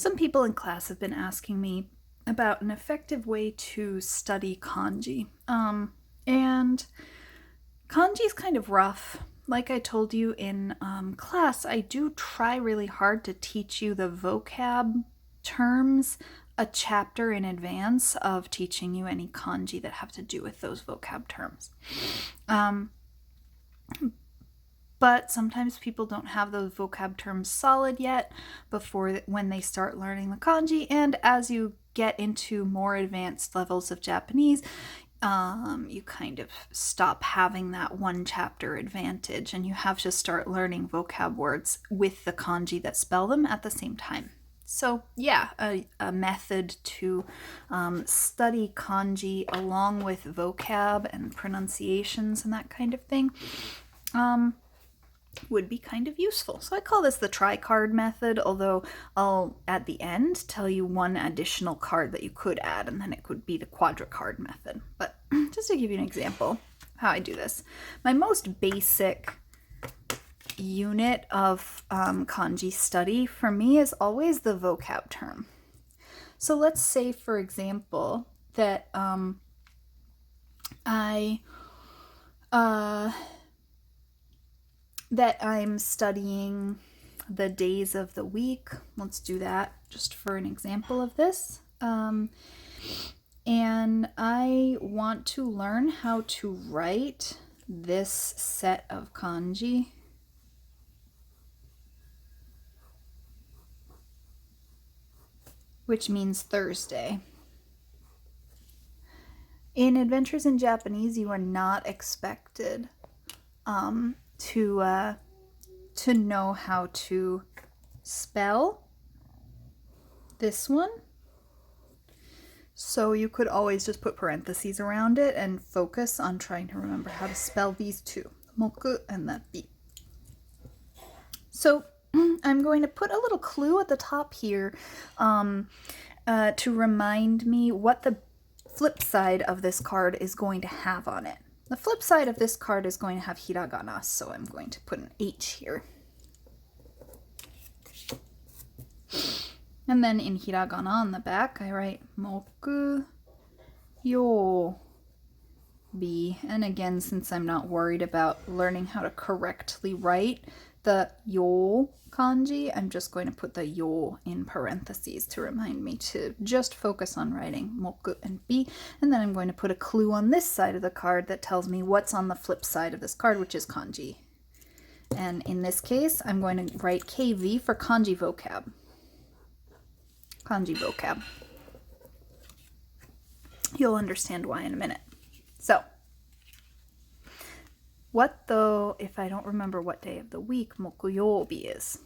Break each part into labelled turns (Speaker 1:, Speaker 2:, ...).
Speaker 1: Some people in class have been asking me about an effective way to study kanji. And kanji is kind of rough. Like I told you in class, I do try really hard to teach you the vocab terms a chapter in advance of teaching you any kanji that have to do with those vocab terms. But sometimes people don't have those vocab terms solid yet when they start learning the kanji, and as you get into more advanced levels of Japanese, you kind of stop having that one chapter advantage, and you have to start learning vocab words with the kanji that spell them at the same time. So yeah, a method to study kanji along with vocab and pronunciations and that kind of thing would be kind of useful. So I call this the tri-card method, although I'll at the end tell you one additional card that you could add, and then it could be the quadra-card method. But just to give you an example how I do this, my most basic unit of kanji study for me is always the vocab term. So let's say, for example, that I'm studying the days of the week. Let's do that just for an example of this. And I want to learn how to write this set of kanji. Which means Thursday. In Adventures in Japanese, you are not expected to know how to spell this one. So you could always just put parentheses around it and focus on trying to remember how to spell these two, moku and the bi. So I'm going to put a little clue at the top here to remind me what the flip side of this card is going to have on it. The flip side of this card is going to have hiragana, so I'm going to put an H here. And then in hiragana on the back, I write moku yo bi. And again, since I'm not worried about learning how to correctly write the yo kanji, I'm just going to put the yo in parentheses to remind me to just focus on writing moku and bi. And then I'm going to put a clue on this side of the card that tells me what's on the flip side of this card, which is kanji. And in this case, I'm going to write KV for kanji vocab. Kanji vocab. You'll understand why in a minute. So, what though if I don't remember what day of the week mokuyobi is?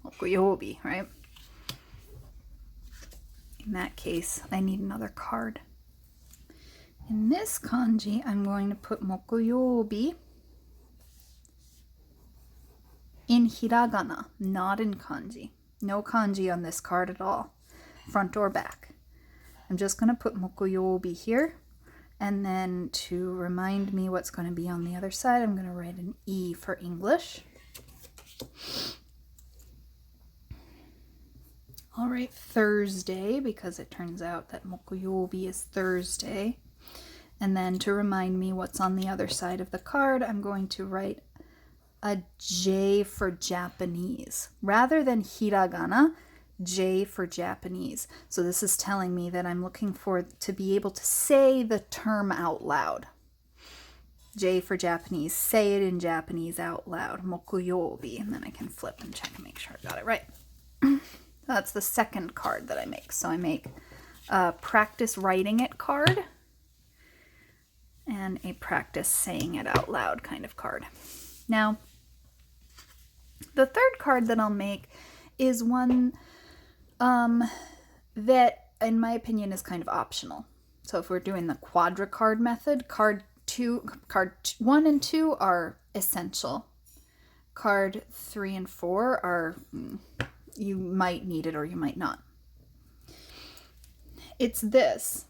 Speaker 1: Mokuyobi, right? In that case, I need another card. In this kanji, I'm going to put mokuyobi in hiragana, not in kanji. No kanji on this card at all, front or back. I'm just going to put mokuyobi here. And then to remind me what's going to be on the other side, I'm going to write an E for English. I'll write Thursday because it turns out that mokuyobi is Thursday. And then to remind me what's on the other side of the card, I'm going to write a J for Japanese. Rather than hiragana, J for Japanese. So this is telling me that I'm looking for to be able to say the term out loud. J for Japanese. Say it in Japanese out loud. Mokuyobi. And then I can flip and check and make sure I got it right. That's the second card that I make. So I make a practice writing it card and a practice saying it out loud kind of card. Now, the third card that I'll make is one that, in my opinion, is kind of optional. So if we're doing the quadra card method, card 1 and 2 are essential. Card 3 and 4 are, you might need it or you might not. It's this.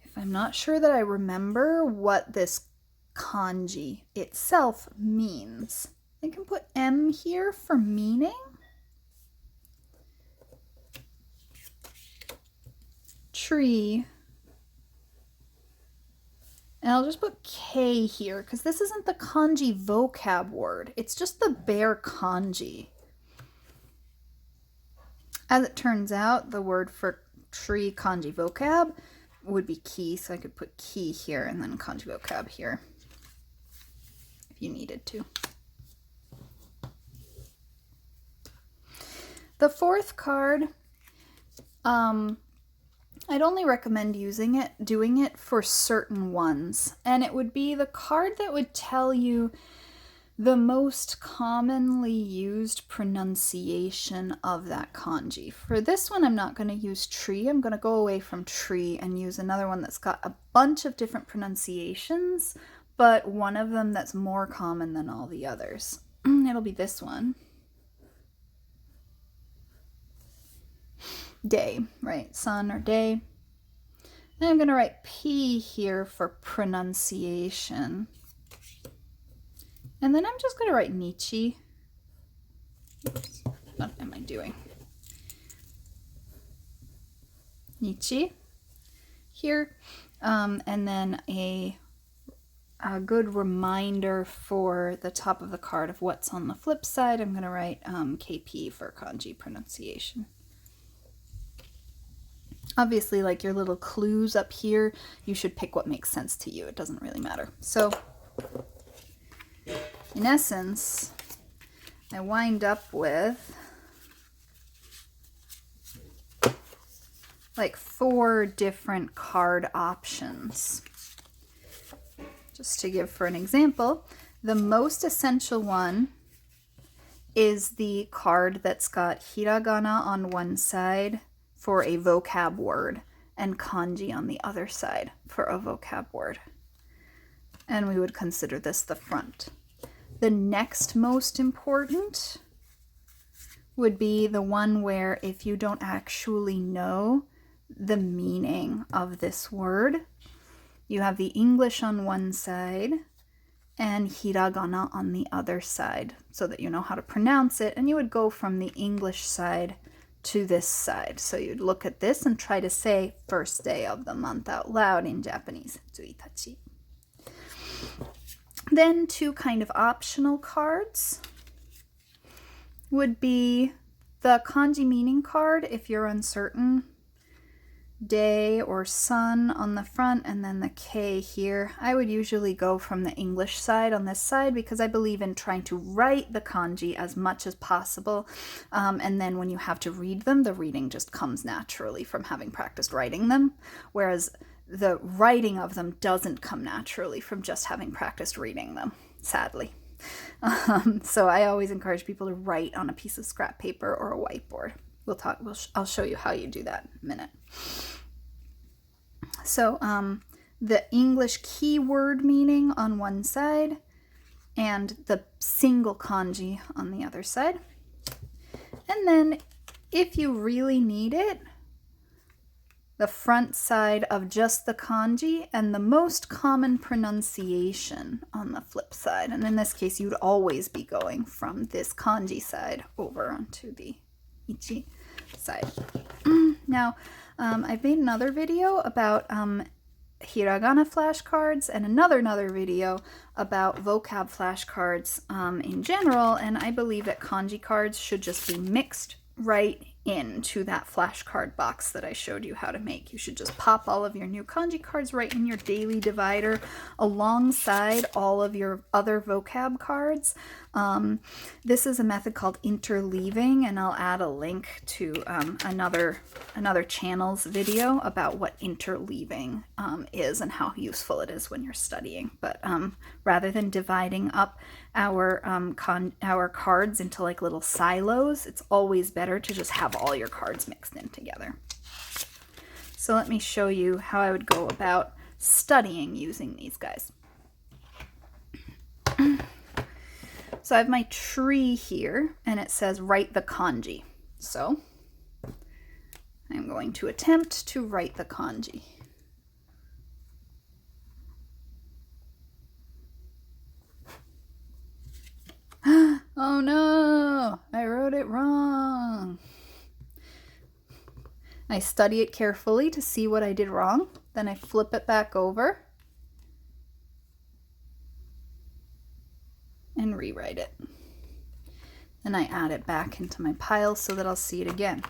Speaker 1: If I'm not sure that I remember what this kanji itself means, I can put M here for meaning. tree. And I'll just put K here because this isn't the kanji vocab word. It's just the bare kanji. As it turns out, the word for tree kanji vocab would be ki, so I could put ki here and then kanji vocab here if you needed to. The fourth card, I'd only recommend doing it for certain ones, and it would be the card that would tell you the most commonly used pronunciation of that kanji. For this one, I'm not going to use tree. I'm going to go away from tree and use another one that's got a bunch of different pronunciations, but one of them that's more common than all the others. It'll be this one. Day, right? Sun or day. And I'm going to write P here for pronunciation. And then I'm just going to write Nichi. Oops, what am I doing? Nichi here. And then a good reminder for the top of the card of what's on the flip side. I'm going to write KP for kanji pronunciation. Obviously, like your little clues up here, you should pick what makes sense to you. It doesn't really matter. So, in essence, I wind up with like 4 different card options. Just to give for an example, the most essential one is the card that's got hiragana on one side for a vocab word and kanji on the other side for a vocab word. And we would consider this the front. The next most important would be the one where if you don't actually know the meaning of this word, you have the English on one side and hiragana on the other side so that you know how to pronounce it, and you would go from the English side to this side. So you'd look at this and try to say first day of the month out loud in Japanese. 1日. Then 2 kind of optional cards would be the kanji meaning card if you're uncertain. Day or sun on the front, and then the K here. I would usually go from the English side on this side because I believe in trying to write the kanji as much as possible, and then when you have to read them, the reading just comes naturally from having practiced writing them, whereas the writing of them doesn't come naturally from just having practiced reading them, sadly. So I always encourage people to write on a piece of scrap paper or a whiteboard. I'll show you how you do that in a minute. So the English keyword meaning on one side and the single kanji on the other side. And then if you really need it, the front side of just the kanji and the most common pronunciation on the flip side. And in this case, you'd always be going from this kanji side over onto the ichi side. Now, I've made another video about hiragana flashcards and another video about vocab flashcards in general, and I believe that kanji cards should just be mixed right into that flashcard box that I showed you how to make. You should just pop all of your new kanji cards right in your daily divider alongside all of your other vocab cards. This is a method called interleaving, and I'll add a link to another channel's video about what interleaving is and how useful it is when you're studying. But rather than dividing up our cards into like little silos, it's always better to just have all your cards mixed in together. So let me show you how I would go about studying using these guys. So I have my tree here, and it says write the kanji. So I'm going to attempt to write the kanji. Oh no, I wrote it wrong. I study it carefully to see what I did wrong. Then I flip it back over and rewrite it. Then I add it back into my pile so that I'll see it again.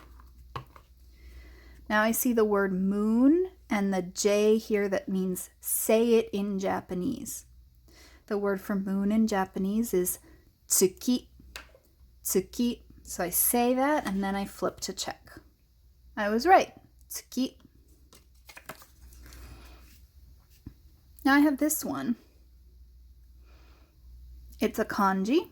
Speaker 1: Now I see the word moon and the J here that means say it in Japanese. The word for moon in Japanese is tsuki, tsuki. So I say that and then I flip to check. I was right, tsuki. Now I have this one. It's a kanji.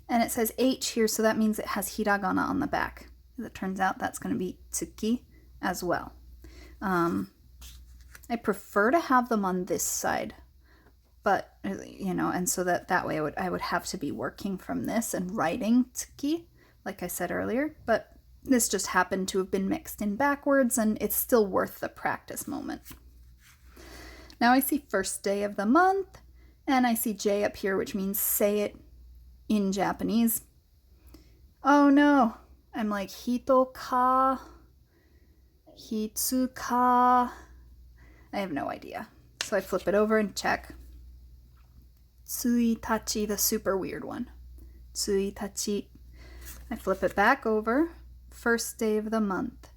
Speaker 1: And it says H here, so that means it has hiragana on the back. As it turns out, that's going to be tsuki as well. I prefer to have them on this side, but, you know, and so that way I would have to be working from this and writing tsuki, like I said earlier, but this just happened to have been mixed in backwards, and it's still worth the practice moment. Now I see first day of the month, and I see J up here, which means say it in Japanese. Oh no, I'm like hito ka, hitsu ka. I have no idea. So I flip it over and check. Tsuitachi, the super weird one. Tsuitachi. I flip it back over. First day of the month.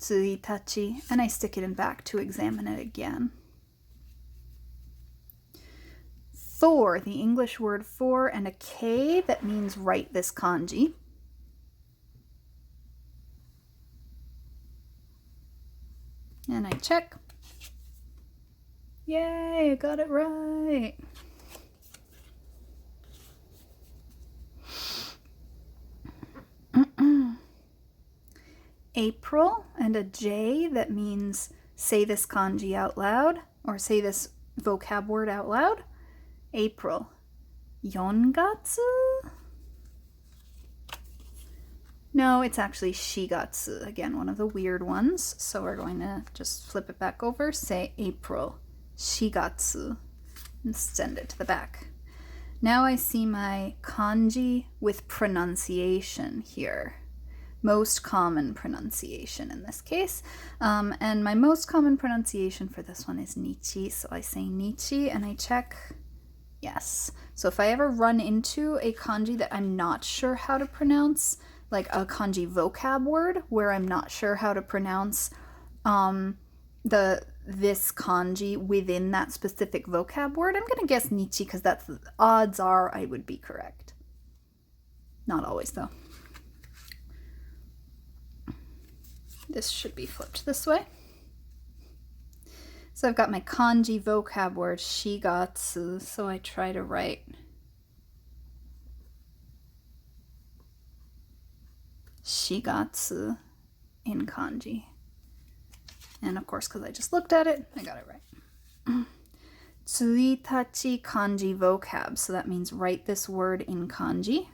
Speaker 1: Tsuitachi. And I stick it in back to examine it again. For, the English word for, and a K that means write this kanji. And I check. Yay, I got it right. April and a J that means say this kanji out loud, or say this vocab word out loud. April. Yongatsu? No, it's actually shigatsu. Again, one of the weird ones. So we're going to just flip it back over, say April. Shigatsu. And send it to the back. Now I see my kanji with pronunciation here. Most common pronunciation in this case. And my most common pronunciation for this one is nichi. So I say nichi and I check. Yes. So if I ever run into a kanji that I'm not sure how to pronounce, like a kanji vocab word where I'm not sure how to pronounce this kanji within that specific vocab word, I'm going to guess nichi because that's the odds are I would be correct. Not always though. This should be flipped this way. So I've got my kanji vocab word, shigatsu, so I try to write shigatsu in kanji. And of course, because I just looked at it, I got it right. Tsuitachi kanji vocab, so that means write this word in kanji.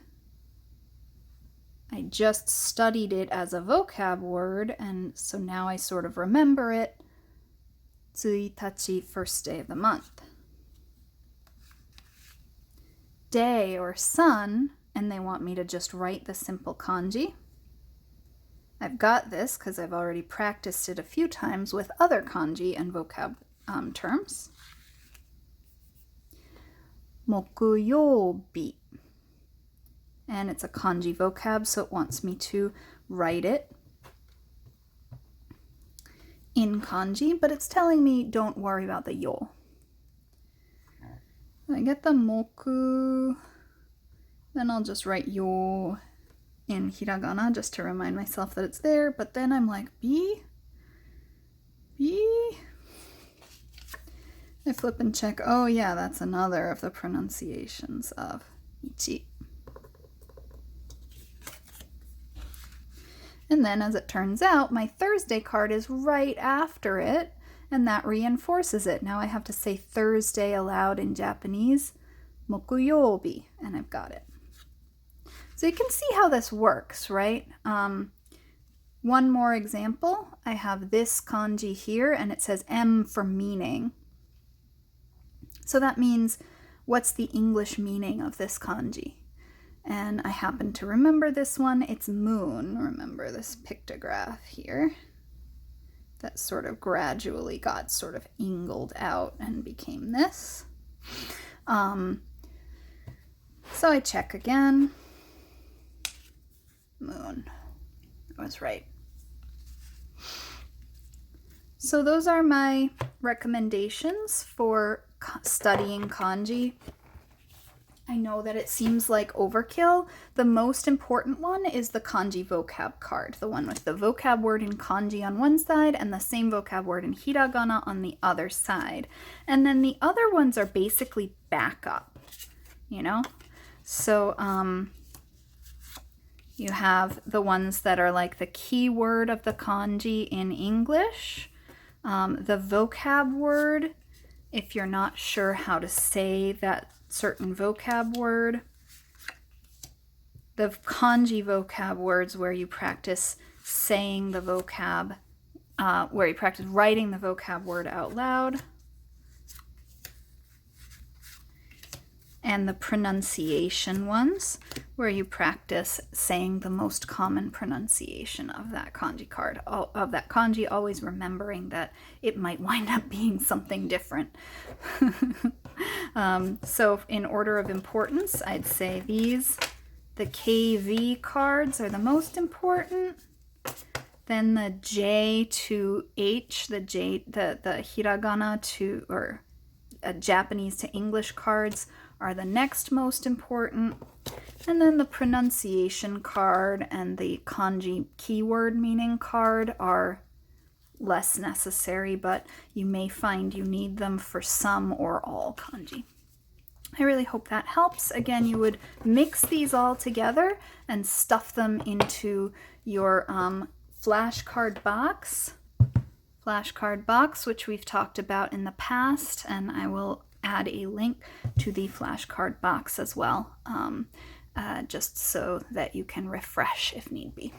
Speaker 1: I just studied it as a vocab word, and so now I sort of remember it. Tsuitachi, first day of the month. Day or sun, and they want me to just write the simple kanji. I've got this because I've already practiced it a few times with other kanji and vocab terms. Mokuyobi. And it's a kanji vocab, so it wants me to write it in kanji, but it's telling me don't worry about the yo. I get the moku, then I'll just write yo in hiragana just to remind myself that it's there, but then I'm like, bi? I flip and check, oh yeah, that's another of the pronunciations of ichi. And then, as it turns out, my Thursday card is right after it, and that reinforces it. Now I have to say Thursday aloud in Japanese, mokuyobi, and I've got it. So you can see how this works, right? One more example. I have this kanji here, and it says M for meaning. So that means, what's the English meaning of this kanji? And I happen to remember this one. It's moon. Remember this pictograph here that sort of gradually got sort of angled out and became this. So I check again. Moon. I was right. So those are my recommendations for studying kanji. I know that it seems like overkill. The most important one is the kanji vocab card, the one with the vocab word in kanji on one side and the same vocab word in hiragana on the other side. And then the other ones are basically backup, you know? So you have the ones that are like the key word of the kanji in English, the vocab word, if you're not sure how to say that certain vocab word, the kanji vocab words where you practice saying the vocab, where you practice writing the vocab word out loud, and the pronunciation ones where you practice saying the most common pronunciation of that kanji card, of that kanji, always remembering that it might wind up being something different. So in order of importance, I'd say these, the KV cards are the most important. Then the J to H, the hiragana to, or Japanese to English cards are the next most important. And then the pronunciation card and the kanji keyword meaning card are less necessary, but you may find you need them for some or all kanji. I really hope that helps. Again, you would mix these all together and stuff them into your flashcard box, which we've talked about in the past, and I will add a link to the flashcard box as well, just so that you can refresh if need be.